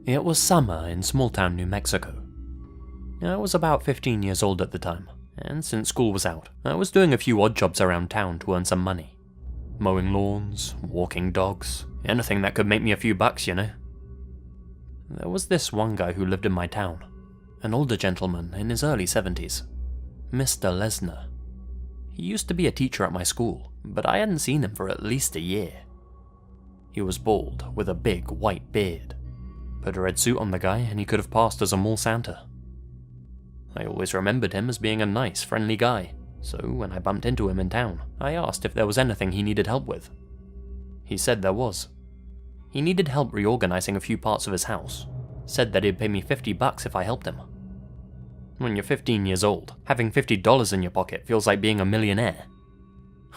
It was summer in small-town New Mexico. I was about 15 years old at the time, and since school was out, I was doing a few odd jobs around town to earn some money. Mowing lawns, walking dogs, anything that could make me a few bucks, you know. There was this one guy who lived in my town, an older gentleman in his early 70s, Mr. Lesnar. He used to be a teacher at my school, but I hadn't seen him for at least a year. He was bald, with a big white beard. Put a red suit on the guy and he could have passed as a mall Santa. I always remembered him as being a nice, friendly guy, so when I bumped into him in town, I asked if there was anything he needed help with. He said there was. He needed help reorganizing a few parts of his house, said that he'd pay me $50 if I helped him. When you're 15 years old, having $50 in your pocket feels like being a millionaire.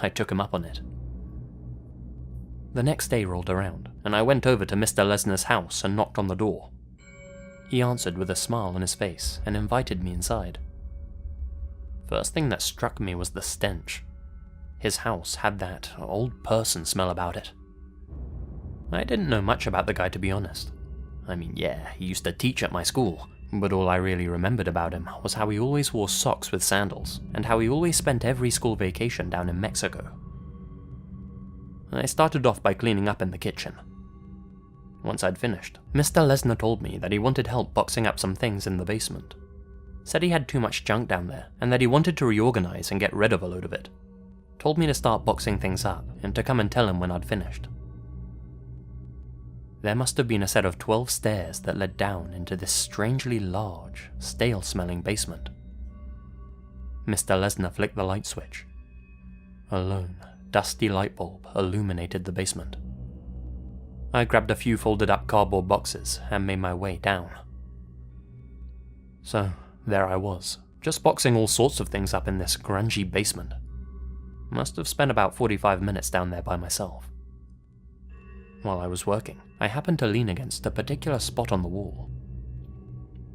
I took him up on it. The next day rolled around, and I went over to Mr. Lesnar's house and knocked on the door. He answered with a smile on his face and invited me inside. First thing that struck me was the stench. His house had that old person smell about it. I didn't know much about the guy, to be honest. I mean, yeah, he used to teach at my school, but all I really remembered about him was how he always wore socks with sandals, and how he always spent every school vacation down in Mexico. I started off by cleaning up in the kitchen. Once I'd finished, Mr. Lesnar told me that he wanted help boxing up some things in the basement. Said he had too much junk down there, and that he wanted to reorganize and get rid of a load of it. Told me to start boxing things up, and to come and tell him when I'd finished. There must have been a set of 12 stairs that led down into this strangely large, stale-smelling basement. Mr. Lesnar flicked the light switch. A lone, dusty light bulb illuminated the basement. I grabbed a few folded-up cardboard boxes and made my way down. So, there I was, just boxing all sorts of things up in this grungy basement. Must have spent about 45 minutes down there by myself. While I was working, I happened to lean against a particular spot on the wall.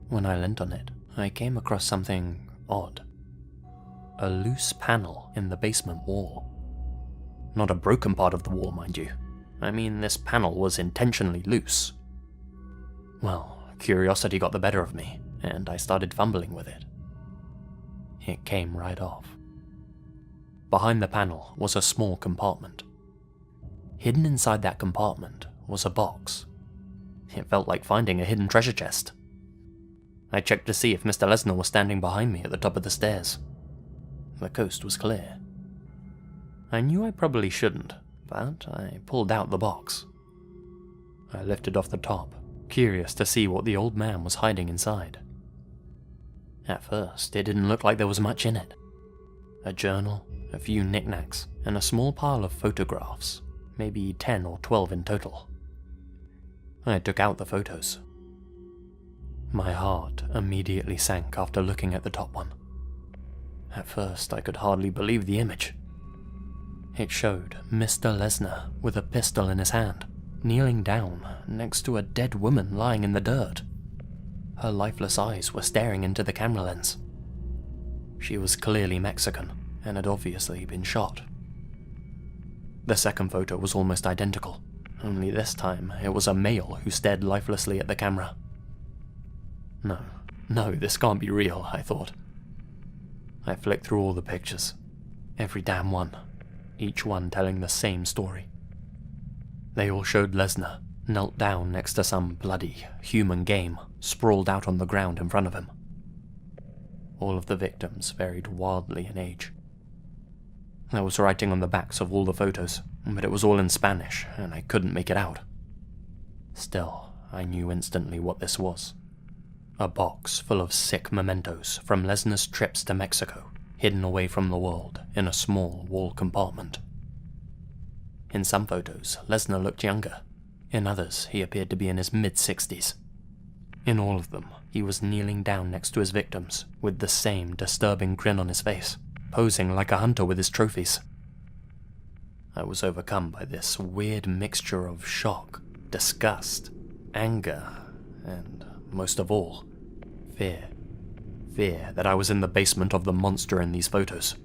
When I leant on it, I came across something odd. A loose panel in the basement wall. Not a broken part of the wall, mind you. I mean, this panel was intentionally loose. Well, curiosity got the better of me, and I started fumbling with it. It came right off. Behind the panel was a small compartment. Hidden inside that compartment was a box. It felt like finding a hidden treasure chest. I checked to see if Mr. Lesnar was standing behind me at the top of the stairs. The coast was clear. I knew I probably shouldn't, but I pulled out the box. I lifted off the top, curious to see what the old man was hiding inside. At first, it didn't look like there was much in it. A journal, a few knickknacks, and a small pile of photographs, maybe 10 or 12 in total. I took out the photos. My heart immediately sank after looking at the top one. At first, I could hardly believe the image. It showed Mr. Lesnar with a pistol in his hand, kneeling down next to a dead woman lying in the dirt. Her lifeless eyes were staring into the camera lens. She was clearly Mexican and had obviously been shot. The second photo was almost identical, only this time it was a male who stared lifelessly at the camera. No, this can't be real, I thought. I flicked through all the pictures, every damn one, each one telling the same story. They all showed Lesnar, knelt down next to some bloody human game, sprawled out on the ground in front of him. All of the victims varied wildly in age. There was writing on the backs of all the photos, but it was all in Spanish, and I couldn't make it out. Still, I knew instantly what this was. A box full of sick mementos from Lesnar's trips to Mexico, hidden away from the world in a small wall compartment. In some photos, Lesnar looked younger. In others, he appeared to be in his mid-60s. In all of them, he was kneeling down next to his victims, with the same disturbing grin on his face, posing like a hunter with his trophies. I was overcome by this weird mixture of shock, disgust, anger, and, most of all, fear. Fear that I was in the basement of the monster in these photos.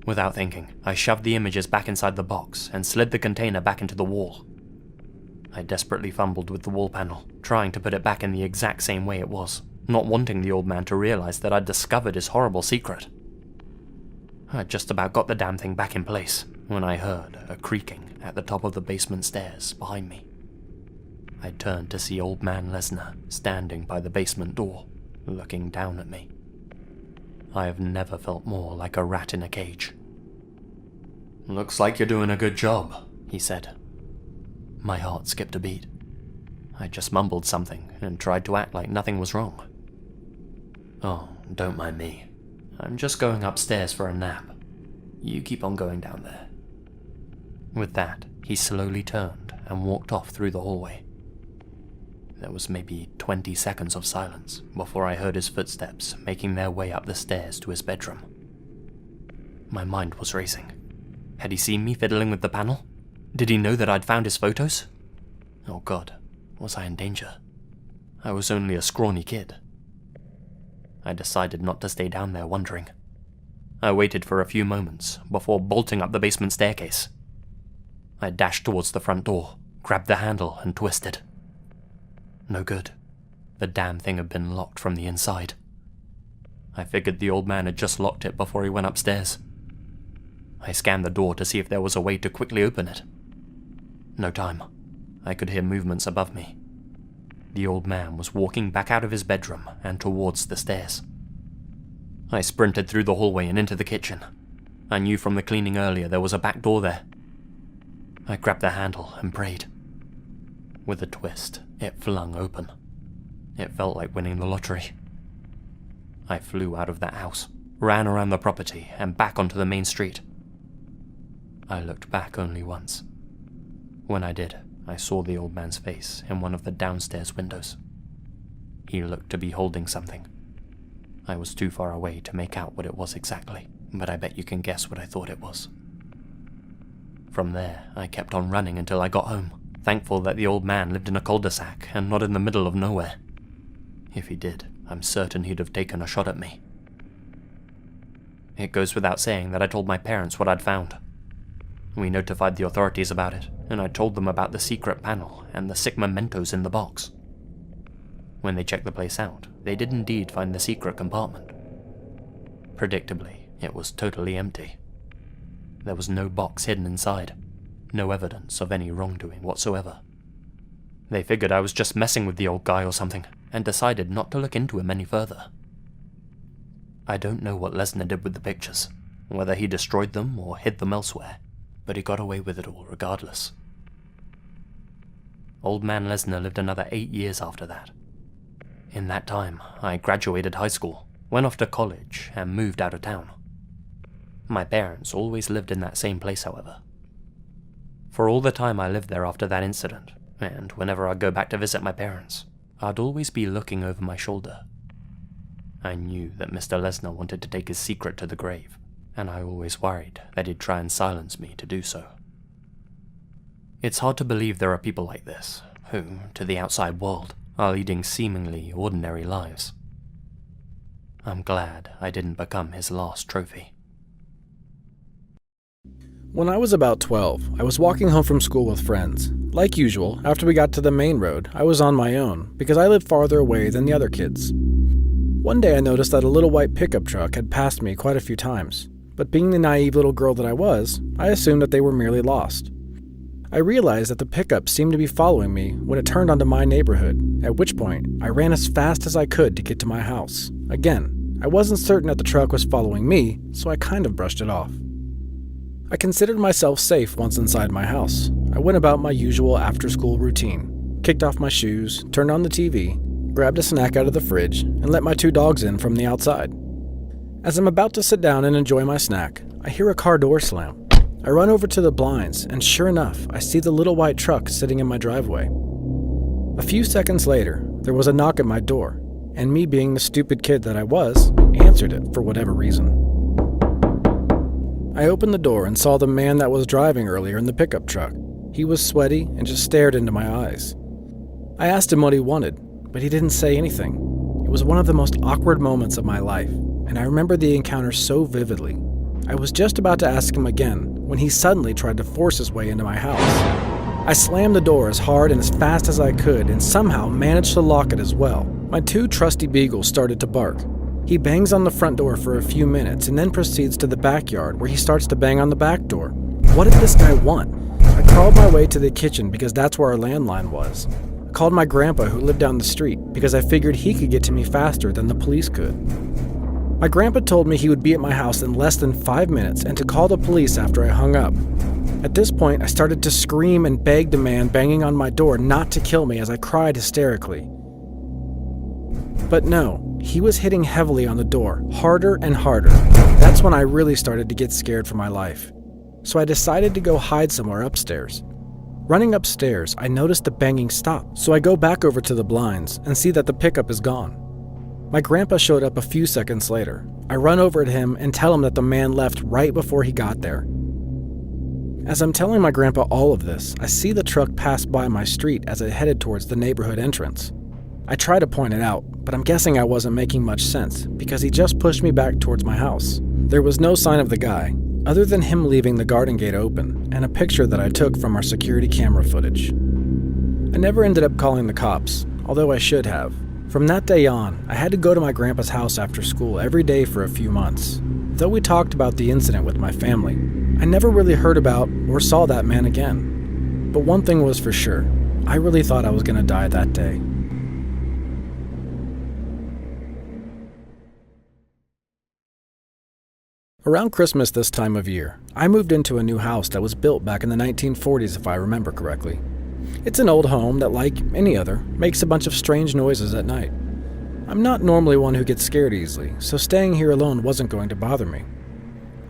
Without thinking, I shoved the images back inside the box and slid the container back into the wall. I desperately fumbled with the wall panel, trying to put it back in the exact same way it was, not wanting the old man to realize that I'd discovered his horrible secret. I'd just about got the damn thing back in place when I heard a creaking at the top of the basement stairs behind me. I turned to see Old Man Lesnar standing by the basement door, looking down at me. I have never felt more like a rat in a cage. "Looks like you're doing a good job," he said. My heart skipped a beat. I just mumbled something and tried to act like nothing was wrong. "Oh, don't mind me. I'm just going upstairs for a nap. You keep on going down there." With that, he slowly turned and walked off through the hallway. There was maybe 20 seconds of silence before I heard his footsteps making their way up the stairs to his bedroom. My mind was racing. Had he seen me fiddling with the panel? Did he know that I'd found his photos? Oh God, was I in danger? I was only a scrawny kid. I decided not to stay down there wondering. I waited for a few moments before bolting up the basement staircase. I dashed towards the front door, grabbed the handle and twisted. No good. The damn thing had been locked from the inside. I figured the old man had just locked it before he went upstairs. I scanned the door to see if there was a way to quickly open it. No time. I could hear movements above me. The old man was walking back out of his bedroom and towards the stairs. I sprinted through the hallway and into the kitchen. I knew from the cleaning earlier there was a back door there. I grabbed the handle and prayed. With a twist, it flung open. It felt like winning the lottery. I flew out of that house, ran around the property and back onto the main street. I looked back only once. When I did, I saw the old man's face in one of the downstairs windows. He looked to be holding something. I was too far away to make out what it was exactly, but I bet you can guess what I thought it was. From there, I kept on running until I got home, thankful that the old man lived in a cul-de-sac and not in the middle of nowhere. If he did, I'm certain he'd have taken a shot at me. It goes without saying that I told my parents what I'd found. We notified the authorities about it, and I told them about the secret panel and the sick mementos in the box. When they checked the place out, they did indeed find the secret compartment. Predictably, it was totally empty. There was no box hidden inside, no evidence of any wrongdoing whatsoever. They figured I was just messing with the old guy or something, and decided not to look into him any further. I don't know what Lesnar did with the pictures, whether he destroyed them or hid them elsewhere, but he got away with it all regardless. Old Man Lesnar lived another 8 years after that. In that time, I graduated high school, went off to college, and moved out of town. My parents always lived in that same place, however. For all the time I lived there after that incident, and whenever I'd go back to visit my parents, I'd always be looking over my shoulder. I knew that Mr. Lesnar wanted to take his secret to the grave, and I always worried that he'd try and silence me to do so. It's hard to believe there are people like this, who, to the outside world, are leading seemingly ordinary lives. I'm glad I didn't become his last trophy. When I was about 12, I was walking home from school with friends. Like usual, after we got to the main road, I was on my own, because I lived farther away than the other kids. One day I noticed that a little white pickup truck had passed me quite a few times, but being the naive little girl that I was, I assumed that they were merely lost. I realized that the pickup seemed to be following me when it turned onto my neighborhood, at which point I ran as fast as I could to get to my house. Again, I wasn't certain that the truck was following me, so I kind of brushed it off. I considered myself safe once inside my house. I went about my usual after-school routine, kicked off my shoes, turned on the TV, grabbed a snack out of the fridge, and let my 2 dogs in from the outside. As I'm about to sit down and enjoy my snack, I hear a car door slam. I run over to the blinds, and sure enough, I see the little white truck sitting in my driveway. A few seconds later, there was a knock at my door, and me being the stupid kid that I was, answered it for whatever reason. I opened the door and saw the man that was driving earlier in the pickup truck. He was sweaty and just stared into my eyes. I asked him what he wanted, but he didn't say anything. It was one of the most awkward moments of my life, and I remember the encounter so vividly. I was just about to ask him again when he suddenly tried to force his way into my house. I slammed the door as hard and as fast as I could and somehow managed to lock it as well. My 2 trusty beagles started to bark. He bangs on the front door for a few minutes and then proceeds to the backyard where he starts to bang on the back door. What did this guy want? I crawled my way to the kitchen because that's where our landline was. I called my grandpa who lived down the street because I figured he could get to me faster than the police could. My grandpa told me he would be at my house in less than 5 minutes and to call the police after I hung up. At this point, I started to scream and beg the man banging on my door not to kill me as I cried hysterically. But no, he was hitting heavily on the door, harder and harder. That's when I really started to get scared for my life. So I decided to go hide somewhere upstairs. Running upstairs, I noticed the banging stop, so I go back over to the blinds and see that the pickup is gone. My grandpa showed up a few seconds later. I run over to him and tell him that the man left right before he got there. As I'm telling my grandpa all of this, I see the truck pass by my street as it headed towards the neighborhood entrance. I try to point it out, but I'm guessing I wasn't making much sense because he just pushed me back towards my house. There was no sign of the guy, other than him leaving the garden gate open and a picture that I took from our security camera footage. I never ended up calling the cops, although I should have. From that day on, I had to go to my grandpa's house after school every day for a few months. Though we talked about the incident with my family, I never really heard about or saw that man again. But one thing was for sure, I really thought I was going to die that day. Around Christmas this time of year, I moved into a new house that was built back in the 1940s if I remember correctly. It's an old home that, like any other, makes a bunch of strange noises at night. I'm not normally one who gets scared easily, so staying here alone wasn't going to bother me.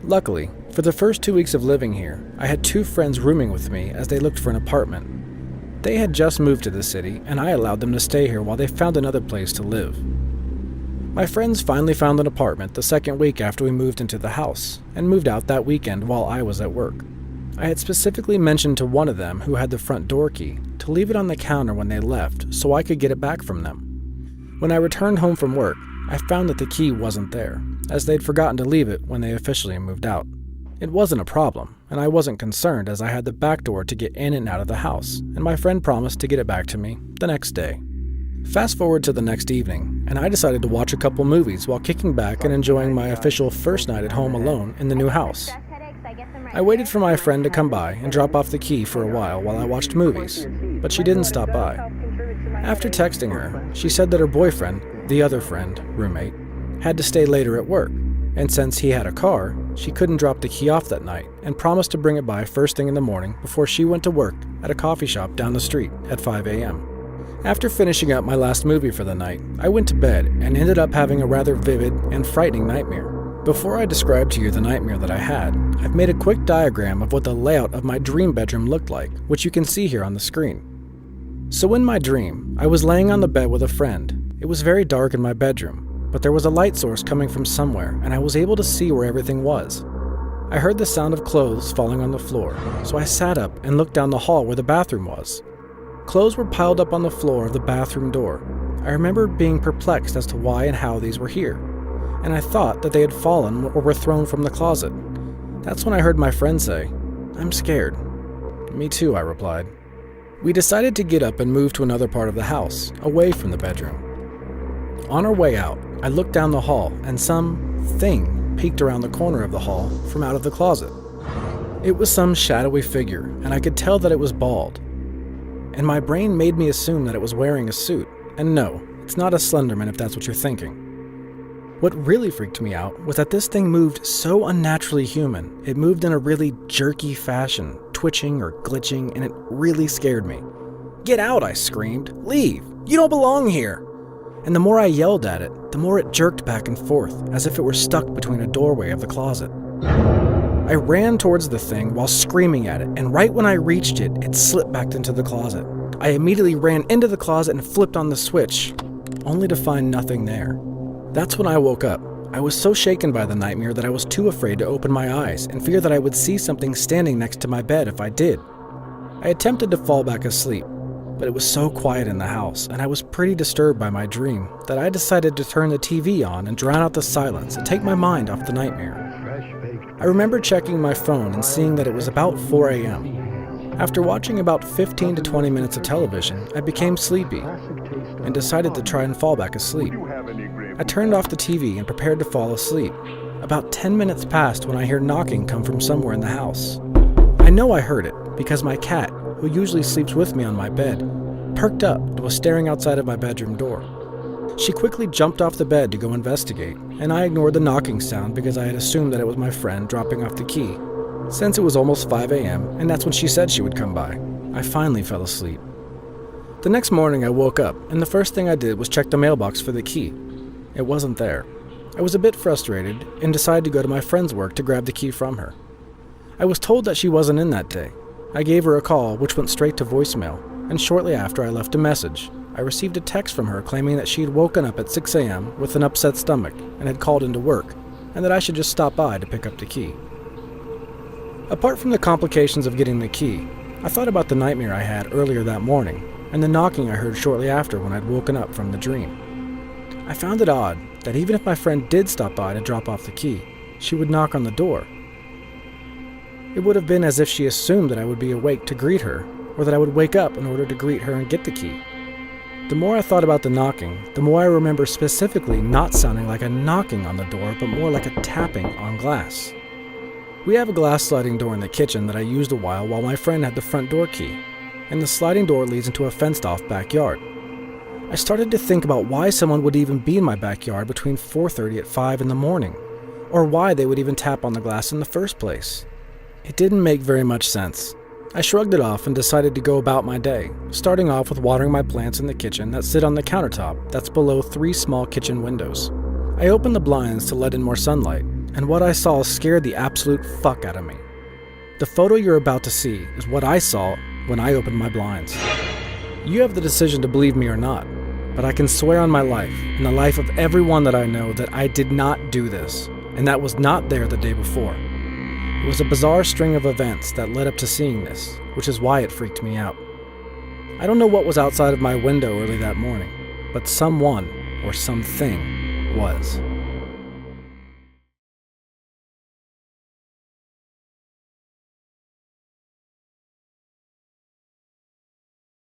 Luckily, for the first 2 weeks of living here, I had 2 friends rooming with me as they looked for an apartment. They had just moved to the city, and I allowed them to stay here while they found another place to live. My friends finally found an apartment the second week after we moved into the house, and moved out that weekend while I was at work. I had specifically mentioned to one of them who had the front door key to leave it on the counter when they left so I could get it back from them. When I returned home from work, I found that the key wasn't there, as they'd forgotten to leave it when they officially moved out. It wasn't a problem, and I wasn't concerned as I had the back door to get in and out of the house, and my friend promised to get it back to me the next day. Fast forward to the next evening, and I decided to watch a couple movies while kicking back and enjoying my official first night at home alone in the new house. I waited for my friend to come by and drop off the key for a while I watched movies, but she didn't stop by. After texting her, she said that her boyfriend, the other friend, roommate, had to stay later at work, and since he had a car, she couldn't drop the key off that night and promised to bring it by first thing in the morning before she went to work at a coffee shop down the street at 5 a.m. After finishing up my last movie for the night, I went to bed and ended up having a rather vivid and frightening nightmare. Before I describe to you the nightmare that I had, I've made a quick diagram of what the layout of my dream bedroom looked like, which you can see here on the screen. So in my dream, I was laying on the bed with a friend. It was very dark in my bedroom, but there was a light source coming from somewhere, and I was able to see where everything was. I heard the sound of clothes falling on the floor, so I sat up and looked down the hall where the bathroom was. Clothes were piled up on the floor of the bathroom door. I remember being perplexed as to why and how these were here, and I thought that they had fallen or were thrown from the closet. That's when I heard my friend say, "I'm scared." "Me too," I replied. We decided to get up and move to another part of the house, away from the bedroom. On our way out, I looked down the hall, and something peeked around the corner of the hall from out of the closet. It was some shadowy figure, and I could tell that it was bald. And my brain made me assume that it was wearing a suit, and no, it's not a Slenderman if that's what you're thinking. What really freaked me out was that this thing moved so unnaturally human. It moved in a really jerky fashion, twitching or glitching, and it really scared me. "Get out," I screamed. "Leave! You don't belong here!" And the more I yelled at it, the more it jerked back and forth, as if it were stuck between a doorway of the closet. I ran towards the thing while screaming at it, and right when I reached it, it slipped back into the closet. I immediately ran into the closet and flipped on the switch, only to find nothing there. That's when I woke up. I was so shaken by the nightmare that I was too afraid to open my eyes and feared that I would see something standing next to my bed if I did. I attempted to fall back asleep, but it was so quiet in the house, and I was pretty disturbed by my dream, that I decided to turn the TV on and drown out the silence and take my mind off the nightmare. I remember checking my phone and seeing that it was about 4 a.m. After watching about 15 to 20 minutes of television, I became sleepy and decided to try and fall back asleep. I turned off the TV and prepared to fall asleep. About 10 minutes passed when I hear knocking come from somewhere in the house. I know I heard it because my cat, who usually sleeps with me on my bed, perked up and was staring outside of my bedroom door. She quickly jumped off the bed to go investigate, and I ignored the knocking sound because I had assumed that it was my friend dropping off the key. Since it was almost 5 a.m., and that's when she said she would come by, I finally fell asleep. The next morning I woke up, and the first thing I did was check the mailbox for the key. It wasn't there. I was a bit frustrated and decided to go to my friend's work to grab the key from her. I was told that she wasn't in that day. I gave her a call, which went straight to voicemail, and shortly after I left a message. I received a text from her claiming that she had woken up at 6 a.m. with an upset stomach and had called into work, and that I should just stop by to pick up the key. Apart from the complications of getting the key, I thought about the nightmare I had earlier that morning, and the knocking I heard shortly after when I'd woken up from the dream. I found it odd that even if my friend did stop by to drop off the key, she would knock on the door. It would have been as if she assumed that I would be awake to greet her, or that I would wake up in order to greet her and get the key. The more I thought about the knocking, the more I remember specifically not sounding like a knocking on the door, but more like a tapping on glass. We have a glass sliding door in the kitchen that I used a while my friend had the front door key, and the sliding door leads into a fenced-off backyard. I started to think about why someone would even be in my backyard between 4:30 and 5 in the morning, or why they would even tap on the glass in the first place. It didn't make very much sense. I shrugged it off and decided to go about my day, starting off with watering my plants in the kitchen that sit on the countertop that's below 3 small kitchen windows. I opened the blinds to let in more sunlight, and what I saw scared the absolute fuck out of me. The photo you're about to see is what I saw when I opened my blinds. You have the decision to believe me or not, but I can swear on my life and the life of everyone that I know that I did not do this, and that was not there the day before. It was a bizarre string of events that led up to seeing this, which is why it freaked me out. I don't know what was outside of my window early that morning, but someone or something was.